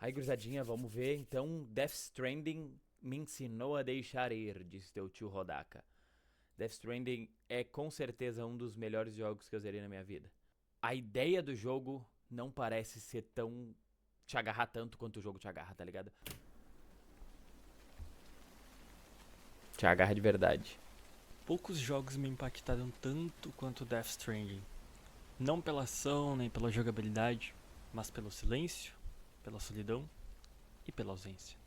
Aí, gurizadinha, vamos ver. Então, Death Stranding me ensinou a deixar ir, disse teu tio Rodaka. Death Stranding é com certeza um dos melhores jogos que eu zerei na minha vida. A ideia do jogo não parece ser tão... te agarrar tanto quanto o jogo te agarra, tá ligado? Te agarra de verdade. Poucos jogos me impactaram tanto quanto Death Stranding. Não pela ação nem pela jogabilidade, mas pelo silêncio, pela solidão e pela ausência.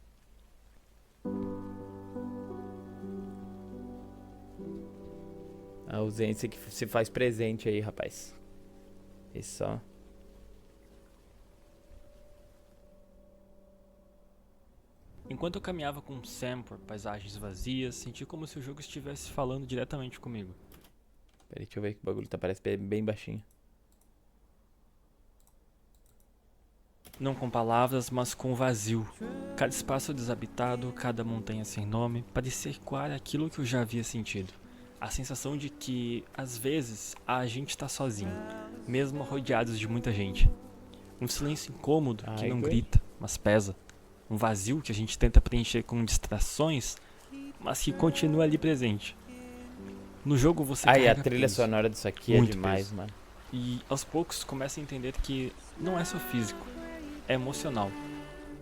A ausência que se faz presente aí, rapaz. Isso só. Enquanto eu caminhava com Sam por paisagens vazias, senti como se o jogo estivesse falando diretamente comigo. Peraí, deixa eu ver que o bagulho tá parece bem baixinho. Não com palavras, mas com vazio. Cada espaço desabitado, cada montanha sem nome, parecia ecoar aquilo que eu já havia sentido. A sensação de que, às vezes, a gente tá sozinho, mesmo rodeados de muita gente. Um silêncio incômodo que não Igor. grita, mas pesa. Um vazio que a gente tenta preencher com distrações, mas que continua ali presente. No jogo você Ai, a carrega trilha peso, sonora disso aqui é muito demais, peso. mano. E aos poucos começa a entender que não é só físico, é emocional.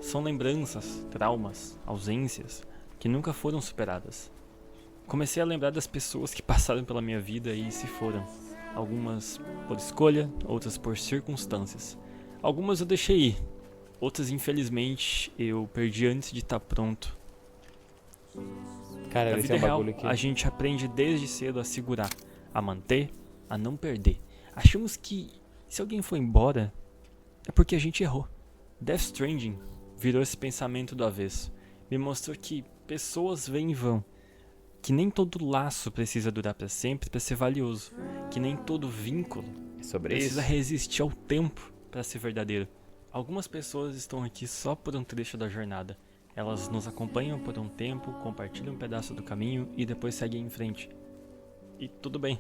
São lembranças, traumas, ausências que nunca foram superadas. Comecei a lembrar das pessoas que passaram pela minha vida e se foram. Algumas por escolha, outras por circunstâncias. Algumas eu deixei ir, outras infelizmente eu perdi antes de estar pronto. Cara, Na esse vida é um real, bagulho que... a gente aprende desde cedo a segurar, a manter, a não perder. Achamos que se alguém for embora, é porque a gente errou. Death Stranding virou esse pensamento do avesso. Me mostrou que pessoas vêm e vão. Que nem todo laço precisa durar para sempre para ser valioso. Que nem todo vínculo É sobre precisa isso? resistir ao tempo para ser verdadeiro. Algumas pessoas estão aqui só por um trecho da jornada. Elas nos acompanham por um tempo, compartilham um pedaço do caminho e depois seguem em frente. E tudo bem.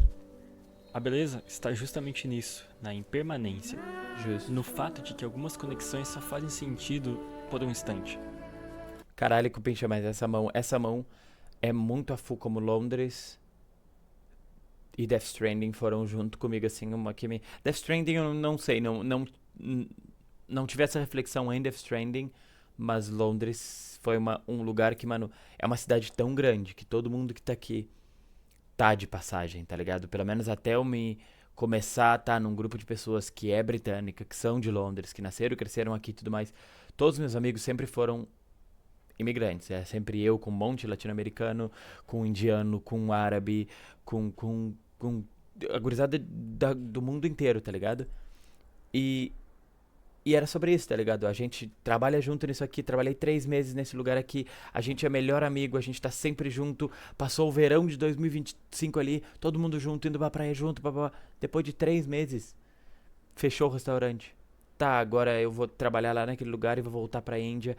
A beleza está justamente nisso, na impermanência, Justo. no fato de que algumas conexões só fazem sentido por um instante. Caralho, que pincha mais essa mão é muito a full como Londres e Death Stranding foram junto comigo, assim, uma que me... Death Stranding eu não sei, não tive essa reflexão em Death Stranding, mas Londres foi um lugar que, mano, é uma cidade tão grande que todo mundo que tá aqui tá de passagem, tá ligado? Pelo menos até eu me começar a estar num grupo de pessoas que é britânica, que são de Londres, que nasceram e cresceram aqui e tudo mais. Todos meus amigos sempre foram imigrantes. É sempre eu com um monte de latino-americano, com um indiano, com um árabe, com a gurizada do mundo inteiro, tá ligado? E, e era sobre isso, tá ligado? A gente trabalha junto nisso aqui, trabalhei 3 meses nesse lugar aqui, a gente é melhor amigo, a gente tá sempre junto, passou o verão de 2025 ali, todo mundo junto, indo pra praia junto, blá. Depois de 3 meses, fechou o restaurante. Tá, agora eu vou trabalhar lá naquele lugar e vou voltar pra Índia.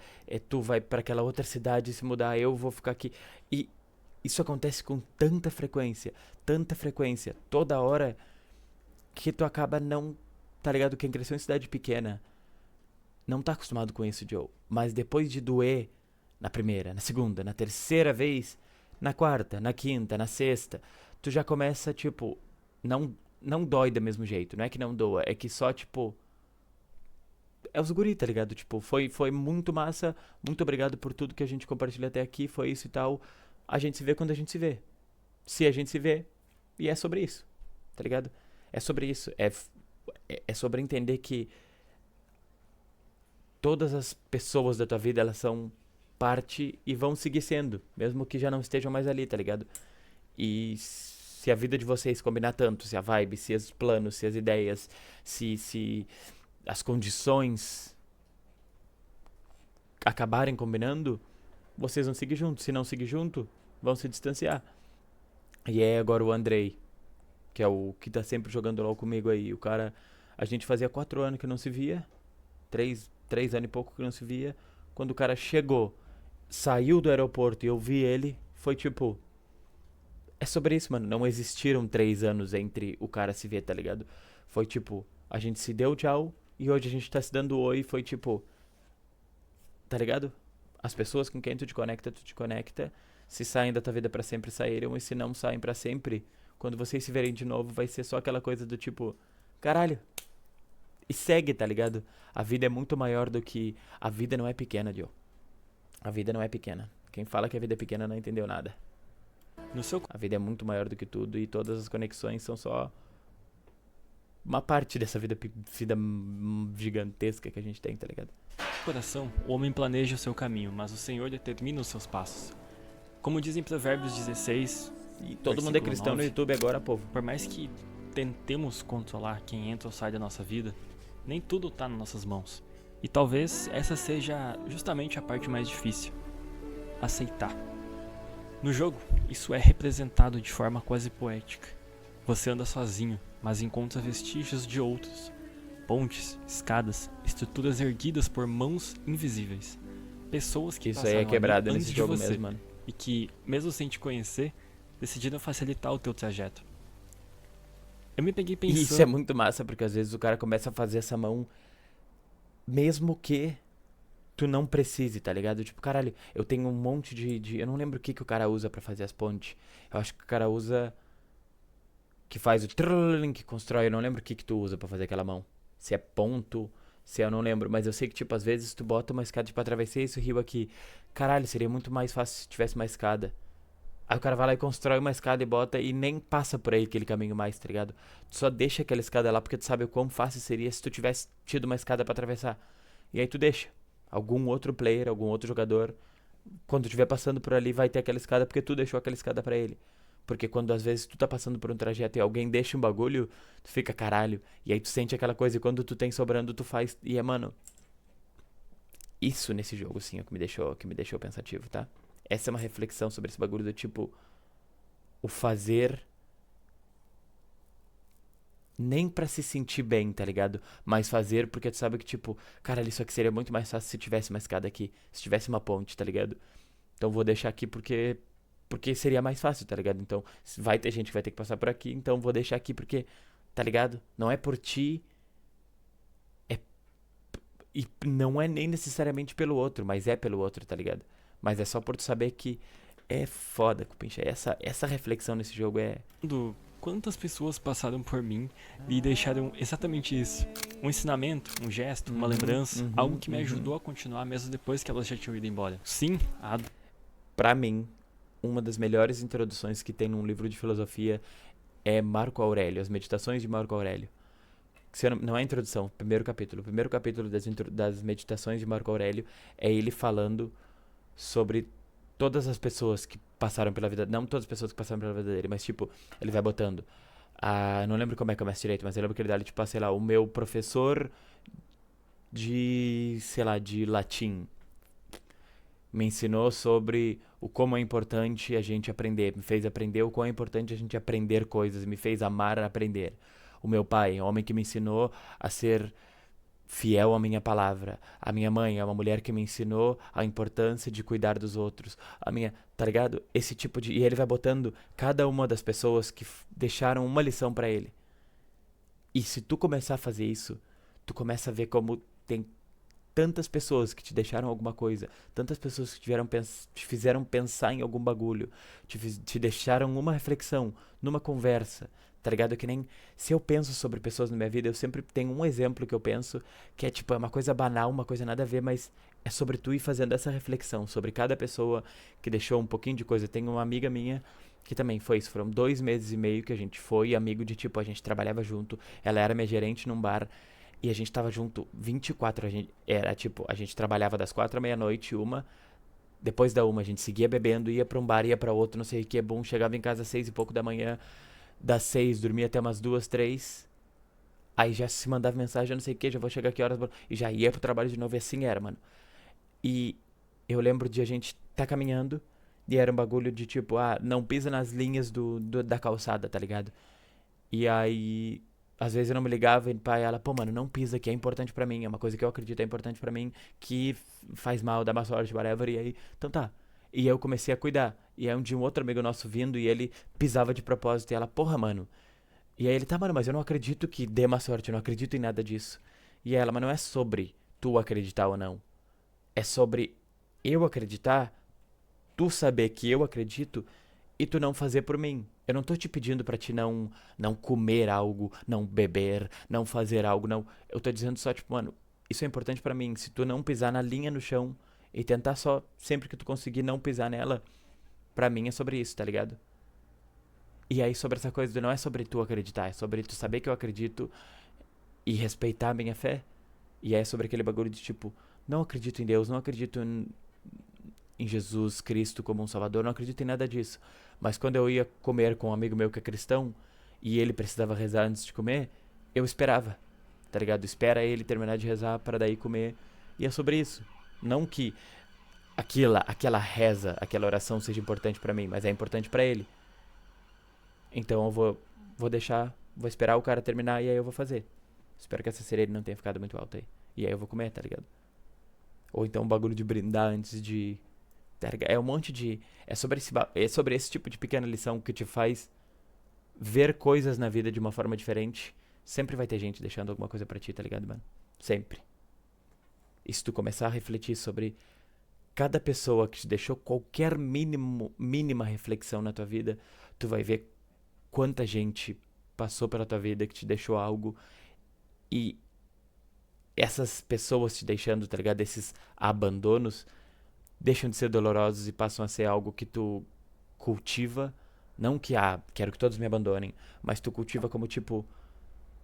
Tu vai pra aquela outra cidade se mudar, eu vou ficar aqui. E isso acontece com tanta frequência, toda hora, que tu acaba não. Tá ligado? Quem cresceu em cidade pequena não tá acostumado com isso, Joe. Mas depois de doer na primeira, na segunda, na terceira vez, na quarta, na quinta, na sexta, tu já começa, tipo, não dói do mesmo jeito. Não é que não doa, é que só, tipo, é os guri, tá ligado? Tipo, foi muito massa. Muito obrigado por tudo que a gente compartilha até aqui. Foi isso e tal. A gente se vê quando a gente se vê. Se a gente se vê. E é sobre isso, tá ligado? É sobre isso. É sobre entender que todas as pessoas da tua vida, elas são parte e vão seguir sendo. Mesmo que já não estejam mais ali, tá ligado? E se a vida de vocês combinar tanto, se a vibe, se os planos, se as ideias, se as condições acabarem combinando, vocês vão seguir junto. Se não seguir junto, vão se distanciar. E é agora o Andrei, que é o que tá sempre jogando LOL comigo aí. O cara, a gente fazia 4 anos que não se via, 3 anos e pouco que não se via. Quando o cara chegou, saiu do aeroporto e eu vi ele, foi tipo. É sobre isso, mano. Não existiram 3 anos entre o cara se ver, tá ligado? Foi tipo, a gente se deu tchau e hoje a gente tá se dando oi. Foi tipo, tá ligado? As pessoas com quem tu te conecta. Se saem da tua vida pra sempre, saíram. E se não saem pra sempre, quando vocês se verem de novo, vai ser só aquela coisa do tipo, caralho. E segue, tá ligado? A vida é muito maior do que... A vida não é pequena, Joe. A vida não é pequena. Quem fala que a vida é pequena não entendeu nada. No seu A vida é muito maior do que tudo e todas as conexões são só uma parte dessa vida gigantesca que a gente tem, tá ligado? coração, o homem planeja o seu caminho, mas o Senhor determina os seus passos. Como dizem Provérbios 16, E todo mundo é versículo cristão 9, no YouTube agora, povo. por mais que tentemos controlar quem entra ou sai da nossa vida, nem tudo tá nas nossas mãos. E talvez essa seja justamente a parte mais difícil: aceitar. No jogo, isso é representado de forma quase poética. Você anda sozinho, mas encontra vestígios de outros. Pontes, escadas, estruturas erguidas por mãos invisíveis. Pessoas que Isso aí passaram é quebrado ali nesse antes de jogo você mesmo, mano. e que, mesmo sem te conhecer, decidiram facilitar o teu trajeto. Eu me peguei E pensando... isso é muito massa, porque às vezes o cara começa a fazer essa mão mesmo que tu não precise, tá ligado? Tipo, caralho, eu tenho um monte de... Eu não lembro o que o cara usa pra fazer as pontes. Eu acho que o cara usa... Que faz o trrrling, que constrói. Eu não lembro o que tu usa pra fazer aquela mão. Se é ponto, se eu não lembro. Mas eu sei que, tipo, às vezes tu bota uma escada, tipo, atravessei esse rio aqui. Caralho, seria muito mais fácil se tivesse uma escada. Aí o cara vai lá e constrói uma escada e bota e nem passa por aí aquele caminho mais, tá ligado? Tu só deixa aquela escada lá porque tu sabe o quão fácil seria se tu tivesse tido uma escada pra atravessar. E aí tu deixa. Algum outro player, algum outro jogador, quando tu estiver passando por ali, vai ter aquela escada porque tu deixou aquela escada pra ele. Porque quando às vezes tu tá passando por um trajeto e alguém deixa um bagulho, tu fica caralho. E aí tu sente aquela coisa e quando tu tem sobrando, tu faz. E é, mano. Isso nesse jogo, sim, é o que me deixou pensativo, tá? Essa é uma reflexão sobre esse bagulho do tipo. O fazer. Nem pra se sentir bem, tá ligado? Mas fazer porque tu sabe que, tipo, caralho, isso aqui seria muito mais fácil se tivesse uma escada aqui. Se tivesse uma ponte, tá ligado? Então vou deixar aqui porque seria mais fácil, tá ligado? Então vai ter gente que vai ter que passar por aqui, então vou deixar aqui porque, tá ligado? Não é por ti, é e não é nem necessariamente pelo outro, mas é pelo outro, tá ligado? Mas é só por tu saber que é foda, Cupincha. Essa reflexão nesse jogo é Quantas pessoas passaram por mim e deixaram exatamente isso? Um ensinamento, um gesto, uma lembrança, algo que me ajudou a continuar mesmo depois que elas já tinham ido embora. Sim, pra mim, uma das melhores introduções que tem num livro de filosofia é Marco Aurélio, as Meditações de Marco Aurélio. Não é introdução, primeiro capítulo. O primeiro capítulo das Meditações de Marco Aurélio é ele falando sobre todas as pessoas que passaram pela vida. Não todas as pessoas que passaram pela vida dele, mas tipo, ele vai botando. Não lembro como é que começa direito, mas eu lembro que ele dá, tipo, sei lá, o meu professor de, sei lá, de latim me ensinou sobre o como é importante a gente aprender, me fez aprender o quão é importante a gente aprender coisas, me fez amar aprender. O meu pai, homem que me ensinou a ser fiel à minha palavra. A minha mãe é uma mulher que me ensinou a importância de cuidar dos outros. A minha, tá ligado? Esse tipo de... E ele vai botando cada uma das pessoas que deixaram uma lição pra ele. E se tu começar a fazer isso, tu começa a ver como tem tantas pessoas que te deixaram alguma coisa, tantas pessoas que te fizeram pensar em algum bagulho, te deixaram uma reflexão, numa conversa, tá ligado? Que nem se eu penso sobre pessoas na minha vida, eu sempre tenho um exemplo que eu penso, que é tipo, é uma coisa banal, uma coisa nada a ver, mas é sobre tu ir fazendo essa reflexão, sobre cada pessoa que deixou um pouquinho de coisa. Tem uma amiga minha que também foi isso, foram 2 meses e meio que a gente foi amigo de tipo, a gente trabalhava junto, ela era minha gerente num bar, e a gente tava junto 24, era tipo, a gente trabalhava das 4 à meia-noite, depois da 1 a gente seguia bebendo, ia pra um bar, ia pra outro, não sei o que, é bom, chegava em casa às 6 e pouco da manhã, das 6, dormia até umas 2, 3, aí já se mandava mensagem, não sei o que, já vou chegar aqui horas, e já ia pro trabalho de novo, e assim era, mano. E eu lembro de a gente tá caminhando, e era um bagulho de tipo, não pisa nas linhas da calçada, tá ligado? E aí... Às vezes eu não me ligava e ela, pô, mano, não pisa aqui, é importante pra mim, é uma coisa que eu acredito é importante pra mim, que faz mal, dá má sorte, whatever, e aí, então tá. E eu comecei a cuidar. E aí um dia um outro amigo nosso vindo e ele pisava de propósito e ela, porra, mano. E aí ele, tá, mano, mas eu não acredito que dê má sorte, eu não acredito em nada disso. E ela, mas não é sobre tu acreditar ou não. É sobre eu acreditar, tu saber que eu acredito e tu não fazer por mim. Eu não tô te pedindo pra ti não comer algo, não beber, não fazer algo, não. Eu tô dizendo só, tipo, mano, isso é importante pra mim. Se tu não pisar na linha no chão e tentar só, sempre que tu conseguir não pisar nela, pra mim é sobre isso, tá ligado? E aí sobre essa coisa não é sobre tu acreditar, é sobre tu saber que eu acredito e respeitar a minha fé. E é sobre aquele bagulho de tipo, não acredito em Deus, não acredito em Jesus Cristo como um salvador, não acredito em nada disso. Mas quando eu ia comer com um amigo meu que é cristão e ele precisava rezar antes de comer, eu esperava, tá ligado? Espera ele terminar de rezar para daí comer. E é sobre isso. Não que aquela reza, aquela oração seja importante para mim, mas é importante para ele. Então eu vou deixar, vou esperar o cara terminar e aí eu vou fazer. Espero que essa sirene não tenha ficado muito alta aí. E aí eu vou comer, tá ligado? Ou então o bagulho de brindar antes de. Tá ligado? É um monte de. É sobre esse tipo de pequena lição que te faz ver coisas na vida de uma forma diferente. Sempre vai ter gente deixando alguma coisa pra ti, tá ligado, mano? Sempre. E se tu começar a refletir sobre cada pessoa que te deixou qualquer mínima reflexão na tua vida, tu vai ver quanta gente passou pela tua vida que te deixou algo. E essas pessoas te deixando, tá ligado? Esses abandonos deixam de ser dolorosos e passam a ser algo que tu cultiva. Não que, quero que todos me abandonem, mas tu cultiva como tipo,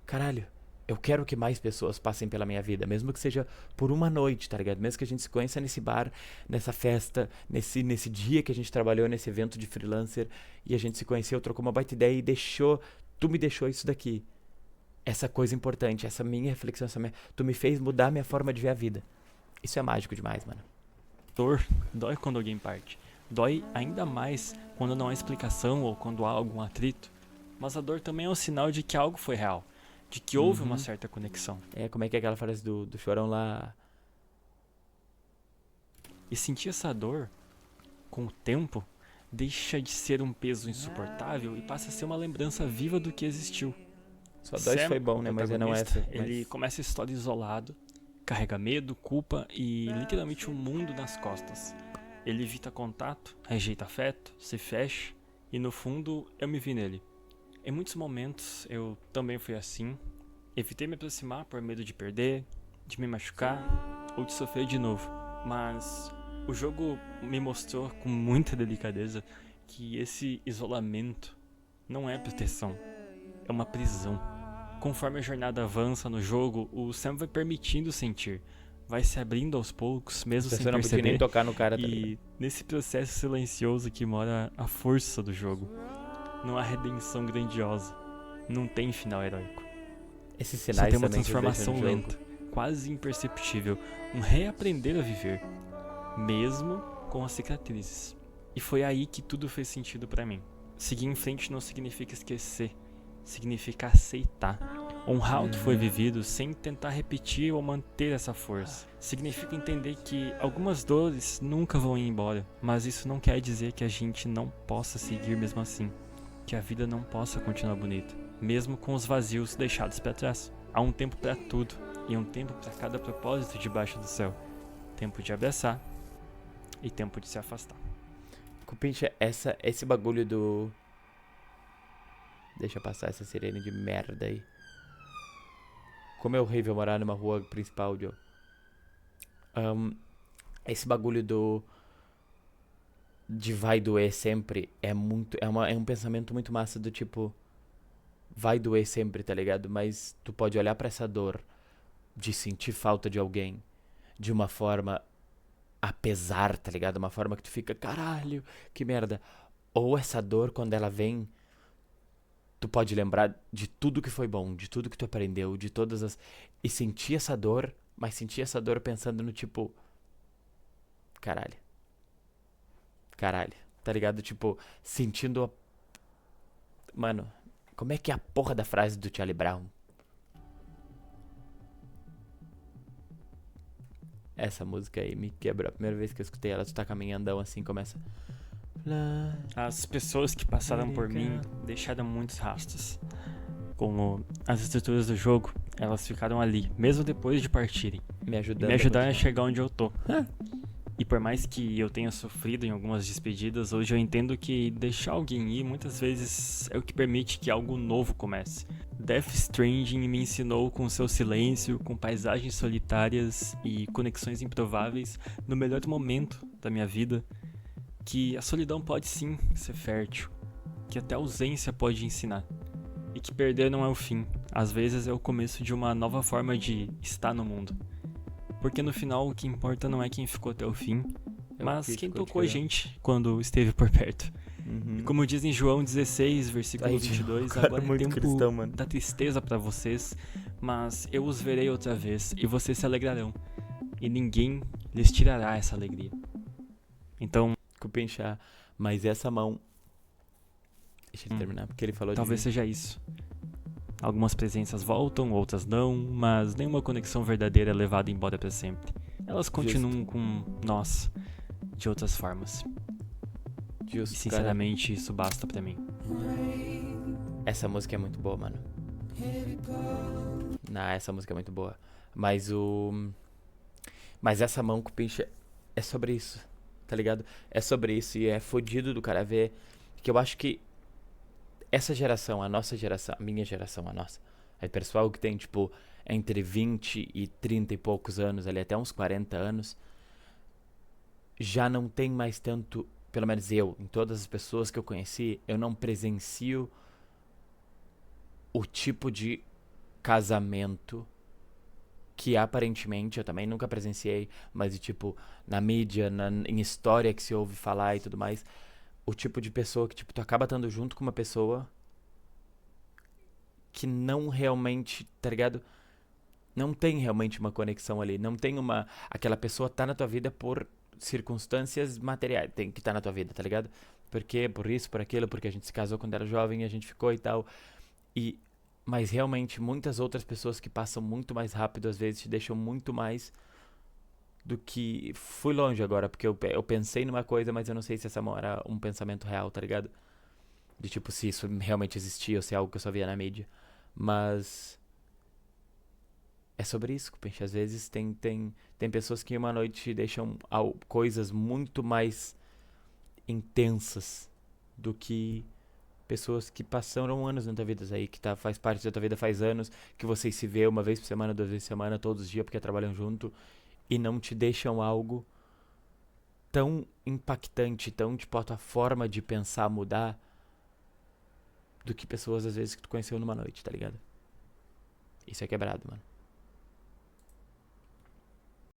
caralho, eu quero que mais pessoas passem pela minha vida, mesmo que seja por uma noite, tá ligado? Mesmo que a gente se conheça nesse bar, nessa festa, nesse dia que a gente trabalhou nesse evento de freelancer e a gente se conheceu, trocou uma baita ideia e tu me deixou isso daqui. Essa coisa importante, essa minha reflexão, tu me fez mudar a minha forma de ver a vida. Isso é mágico demais, mano. Dor dói quando alguém parte. Dói ainda mais quando não há explicação ou quando há algum atrito. Mas a dor também é um sinal de que algo foi real, de que houve uma certa conexão. Como é que é aquela frase do Chorão lá? E sentir essa dor, com o tempo, deixa de ser um peso insuportável e passa a ser uma lembrança viva do que existiu. Só dois foi bom, né? Mas não é essa. Ele começa a história isolado, carrega medo, culpa e literalmente um mundo nas costas. Ele evita contato, rejeita afeto, se fecha e no fundo eu me vi nele. Em muitos momentos eu também fui assim. Evitei me aproximar por medo de perder, de me machucar ou de sofrer de novo. Mas o jogo me mostrou com muita delicadeza que esse isolamento não é proteção, é uma prisão. Conforme a jornada avança no jogo, o Sam vai permitindo sentir, vai se abrindo aos poucos, mesmo sem não podia nem perceber. tocar no cara, tá E ligado? nesse processo silencioso que mora a força do jogo. Não há redenção grandiosa, não tem final heróico. Esses Só sinais tem uma também que transformação deixam no jogo. lenta, quase imperceptível, um reaprender a viver, mesmo com as cicatrizes. E foi aí que tudo fez sentido pra mim. Seguir em frente não significa esquecer, significa aceitar. Honrar o que foi vivido sem tentar repetir ou manter essa força. Significa entender que algumas dores nunca vão ir embora, mas isso não quer dizer que a gente não possa seguir mesmo assim. Que a vida não possa continuar bonita, mesmo com os vazios deixados pra trás. Há um tempo pra tudo e um tempo pra cada propósito debaixo do céu. Tempo de abraçar e tempo de se afastar. Cupincha, esse bagulho do... Deixa eu passar essa sirene de merda aí. Como é horrível morar numa rua principal, Joe. Esse bagulho de vai doer sempre é um pensamento muito massa do tipo, vai doer sempre, tá ligado? Mas tu pode olhar pra essa dor de sentir falta de alguém de uma forma apesar, tá ligado? Uma forma que tu fica, caralho, que merda. Ou essa dor, quando ela vem, tu pode lembrar de tudo que foi bom, de tudo que tu aprendeu, de todas as... E sentir essa dor, mas sentir essa dor pensando no tipo, caralho, tá ligado? Tipo, sentindo Mano, como é que é a porra da frase do Charlie Brown? Essa música aí me quebrou. A primeira vez que eu escutei ela, tu tá caminhandão assim, começa... As pessoas que passaram por mim deixaram muitos rastros. Como as estruturas do jogo, Elas ficaram ali, mesmo depois de partirem. Me E ajudando. me ajudaram a chegar onde eu tô. E por mais que eu tenha sofrido em algumas despedidas, hoje eu entendo que deixar alguém ir muitas vezes é o que permite que algo novo comece. Death Stranding me ensinou com seu silêncio, com paisagens solitárias e conexões improváveis no melhor momento da minha vida, que a solidão pode sim ser fértil, que até a ausência pode ensinar, e que perder não é o fim, às vezes é o começo de uma nova forma de estar no mundo. Porque no final o que importa não é quem ficou até o fim, mas quem tocou a gente quando esteve por perto. E como diz em João 16, versículo 22, agora é tempo cristão, mano. da tristeza pra vocês, mas eu os verei outra vez e vocês se alegrarão. E ninguém lhes tirará essa alegria. Então, Cupinchar. Mas essa mão... Deixa ele terminar, porque ele falou talvez seja isso. Algumas presenças voltam, outras não, mas nenhuma conexão verdadeira é levada embora pra sempre. Elas continuam com nós, de outras formas. E sinceramente, isso basta pra mim. Essa música é muito boa, mano. Essa música é muito boa. Mas essa mão, Cupincha, é sobre isso, tá ligado? É sobre isso e é fodido do cara ver que eu acho que essa geração, a nossa geração, a minha geração, a nossa, aí pessoal que tem, tipo, entre 20 e 30 e poucos anos, ali até uns 40 anos, já não tem mais tanto, pelo menos eu, em todas as pessoas que eu conheci, eu não presencio o tipo de casamento que aparentemente, eu também nunca presenciei, mas de tipo, na mídia, em história que se ouve falar e tudo mais, o tipo de pessoa que, tipo, tu acaba estando junto com uma pessoa que não realmente, tá ligado? Não tem realmente uma conexão ali. Não tem uma... Aquela pessoa tá na tua vida por circunstâncias materiais. Tem que estar na tua vida, tá ligado? Por quê? Por isso, por aquilo, porque a gente se casou quando era jovem e a gente ficou e tal. Mas realmente, muitas outras pessoas que passam muito mais rápido, às vezes, te deixam muito mais... do que... Fui longe agora, porque eu pensei numa coisa, mas eu não sei se essa era um pensamento real, tá ligado? De tipo, se isso realmente existia ou se é algo que eu só via na mídia. Mas... é sobre isso, Cupincha. Às vezes tem pessoas que em uma noite deixam coisas muito mais intensas do que pessoas que passaram anos na tua vida aí, que faz parte da tua vida faz anos, que vocês se vê uma vez por semana, 2 vezes por semana, todos os dias, porque trabalham junto, e não te deixam algo tão impactante, tão, tipo, a tua forma de pensar mudar do que pessoas, às vezes, que tu conheceu numa noite, tá ligado? Isso é quebrado, mano.